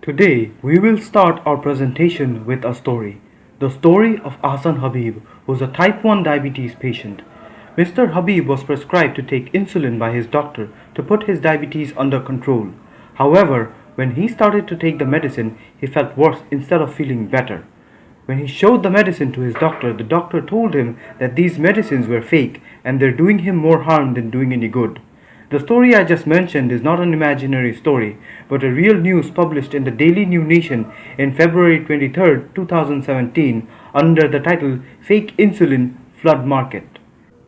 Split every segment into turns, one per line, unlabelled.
Today, we will start our presentation with a story. The story of Ahsan Habib, who was a type 1 diabetes patient. Mr. Habib was prescribed to take insulin by his doctor to put his diabetes under control. However, when he started to take the medicine, he felt worse instead of feeling better. When he showed the medicine to his doctor, the doctor told him that these medicines were fake and they're doing him more harm than doing any good. The story I just mentioned is not an imaginary story, but a real news published in the Daily New Nation in February 23rd, 2017 under the title Fake Insulin Flood Market.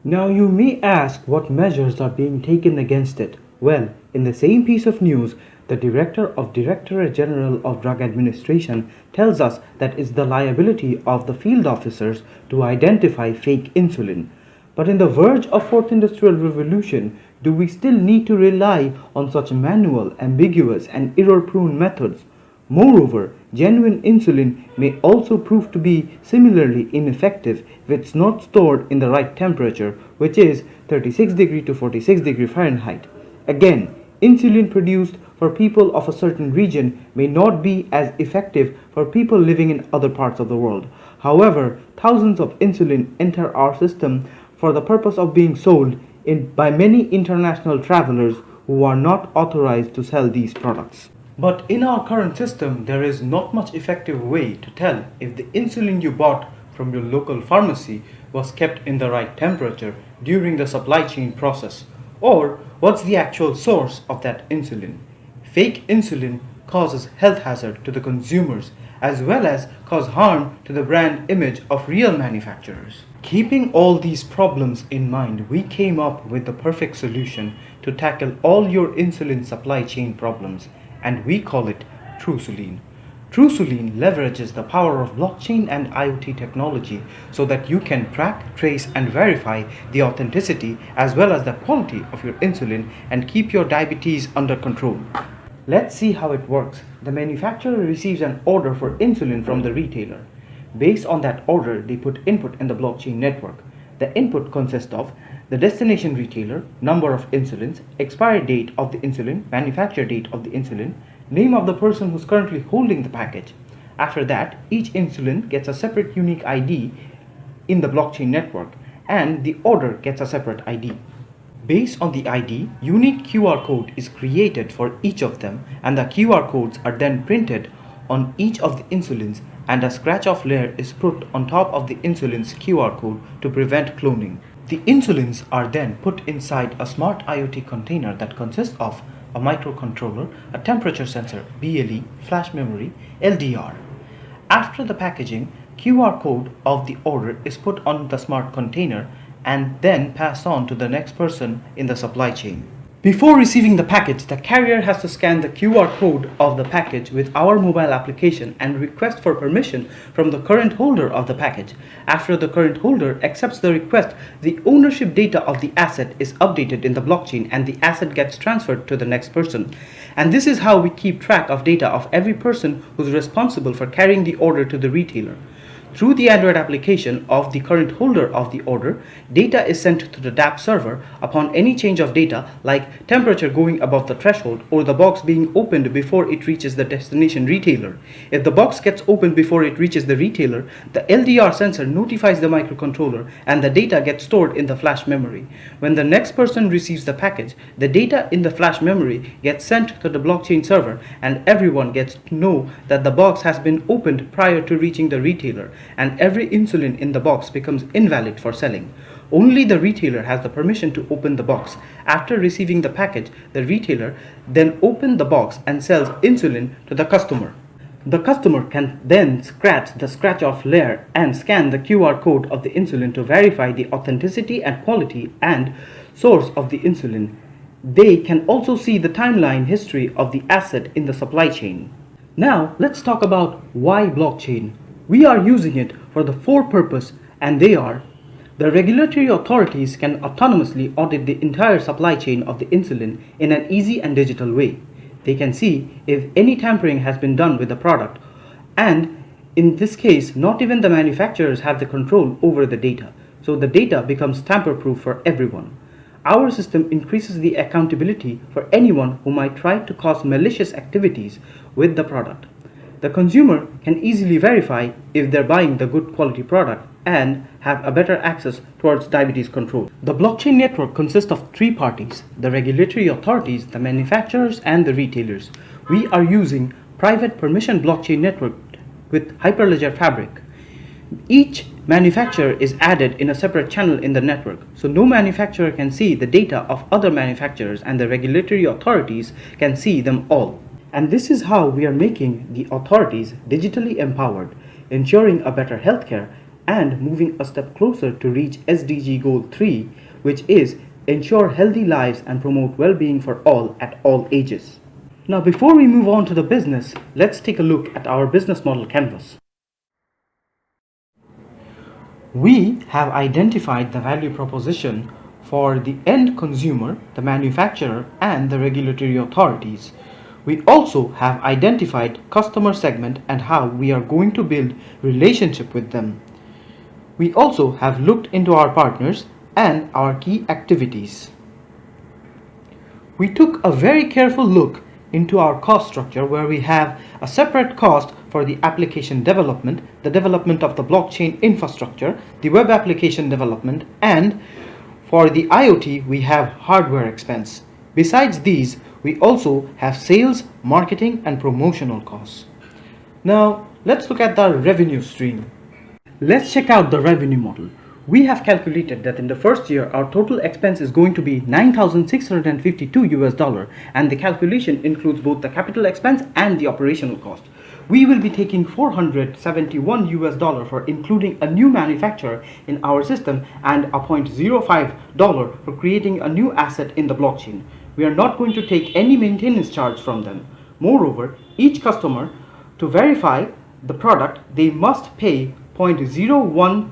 Now you may ask what measures are being taken against it. Well, in the same piece of news, the Director of Directorate General of Drug Administration tells us that it's the liability of the field officers to identify fake insulin. But in the verge of fourth industrial revolution, do we still need to rely on such manual, ambiguous and error-prone methods? Moreover, genuine insulin may also prove to be similarly ineffective if it's not stored in the right temperature, which is 36 degree to 46 degree Fahrenheit. Again, insulin produced for people of a certain region may not be as effective for people living in other parts of the world. However, thousands of insulin enter our system for the purpose of being sold by many international travelers who are not authorized to sell these products. But in our current system, there is not much effective way to tell if the insulin you bought from your local pharmacy was kept in the right temperature during the supply chain process, or what's the actual source of that insulin. Fake insulin causes health hazard to the consumers as well as cause harm to the brand image of real manufacturers. Keeping all these problems in mind, we came up with the perfect solution to tackle all your insulin supply chain problems, and we call it TruSulene. TruSulene leverages the power of blockchain and IoT technology so that you can track, trace, and verify the authenticity as well as the quality of your insulin and keep your diabetes under control. Let's see how it works. The manufacturer receives an order for insulin from the retailer. Based on that order, they put input in the blockchain network. The input consists of the destination retailer, number of insulins, expiry date of the insulin, manufacture date of the insulin, name of the person who's currently holding the package. After that, each insulin gets a separate unique ID in the blockchain network, and the order gets a separate ID. Based on the ID, unique QR code is created for each of them, and the QR codes are then printed on each of the insulins, and a scratch-off layer is put on top of the insulin's QR code to prevent cloning. The insulins are then put inside a smart IoT container that consists of a microcontroller, a temperature sensor, BLE, flash memory, LDR. After the packaging, QR code of the order is put on the smart container and then passed on to the next person in the supply chain. Before receiving the package, the carrier has to scan the QR code of the package with our mobile application and request for permission from the current holder of the package. After the current holder accepts the request, the ownership data of the asset is updated in the blockchain and the asset gets transferred to the next person. And this is how we keep track of data of every person who's responsible for carrying the order to the retailer. Through the Android application of the current holder of the order, data is sent to the DAP server upon any change of data like temperature going above the threshold or the box being opened before it reaches the destination retailer. If the box gets opened before it reaches the retailer, the LDR sensor notifies the microcontroller and the data gets stored in the flash memory. When the next person receives the package, the data in the flash memory gets sent to the blockchain server and everyone gets to know that the box has been opened prior to reaching the retailer, and every insulin in the box becomes invalid for selling. Only the retailer has the permission to open the box. After receiving the package, the retailer then opens the box and sells insulin to the customer. The customer can then scratch the scratch-off layer and scan the QR code of the insulin to verify the authenticity and quality and source of the insulin. They can also see the timeline history of the asset in the supply chain. Now, let's talk about why blockchain. We are using it for the four purposes, and they are: the regulatory authorities can autonomously audit the entire supply chain of the insulin in an easy and digital way. They can see if any tampering has been done with the product, and in this case, not even the manufacturers have the control over the data, so the data becomes tamper-proof for everyone. Our system increases the accountability for anyone who might try to cause malicious activities with the product. The consumer can easily verify if they're buying the good quality product and have a better access towards diabetes control. The blockchain network consists of three parties: the regulatory authorities, the manufacturers, and the retailers. We are using private permission blockchain network with Hyperledger Fabric. Each manufacturer is added in a separate channel in the network, so no manufacturer can see the data of other manufacturers, and the regulatory authorities can see them all. And this is how we are making the authorities digitally empowered, ensuring a better healthcare and moving a step closer to reach SDG Goal 3, which is ensure healthy lives and promote well-being for all at all ages. Now, before we move on to the business, let's take a look at our business model canvas. We have identified the value proposition for the end consumer, the manufacturer, and the regulatory authorities. We also have identified customer segment and how we are going to build relationship with them. We also have looked into our partners and our key activities. We took a very careful look into our cost structure, where we have a separate cost for the application development, the development of the blockchain infrastructure, the web application development, and for the IoT we have hardware expense. Besides these, we also have sales, marketing, and promotional costs. Now, let's look at the revenue stream. Let's check out the revenue model. We have calculated that in the first year our total expense is going to be $9,652, and the calculation includes both the capital expense and the operational cost. We will be taking $471 for including a new manufacturer in our system and a $0.05 for creating a new asset in the blockchain. We are not going to take any maintenance charge from them. Moreover, each customer, to verify the product, they must pay $0.017.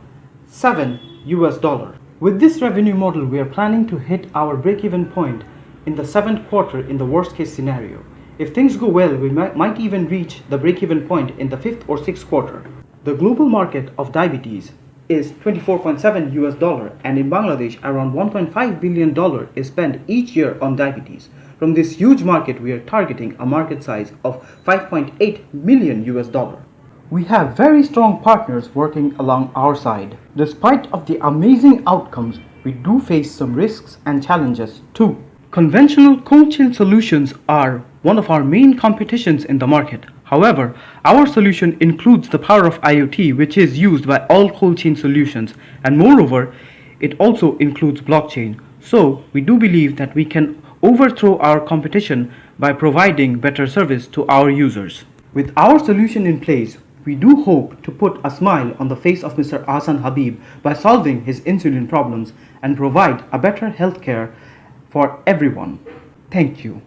With this revenue model, we are planning to hit our break-even point in the 7th quarter in the worst case scenario. If things go well, we might even reach the break-even point in the 5th or 6th quarter. The global market of diabetes is $24.7, and in Bangladesh around $1.5 billion is spent each year on diabetes. From this huge market, we are targeting a market size of $5.8 million. We have very strong partners working along our side. Despite of the amazing outcomes, we do face some risks and challenges too. Conventional cold chain solutions are one of our main competitions in the market. However, our solution includes the power of IoT, which is used by all cold chain solutions, and moreover, it also includes blockchain. So, we do believe that we can overthrow our competition by providing better service to our users. With our solution in place, we do hope to put a smile on the face of Mr. Ahsan Habib by solving his insulin problems and provide a better healthcare for everyone. Thank you.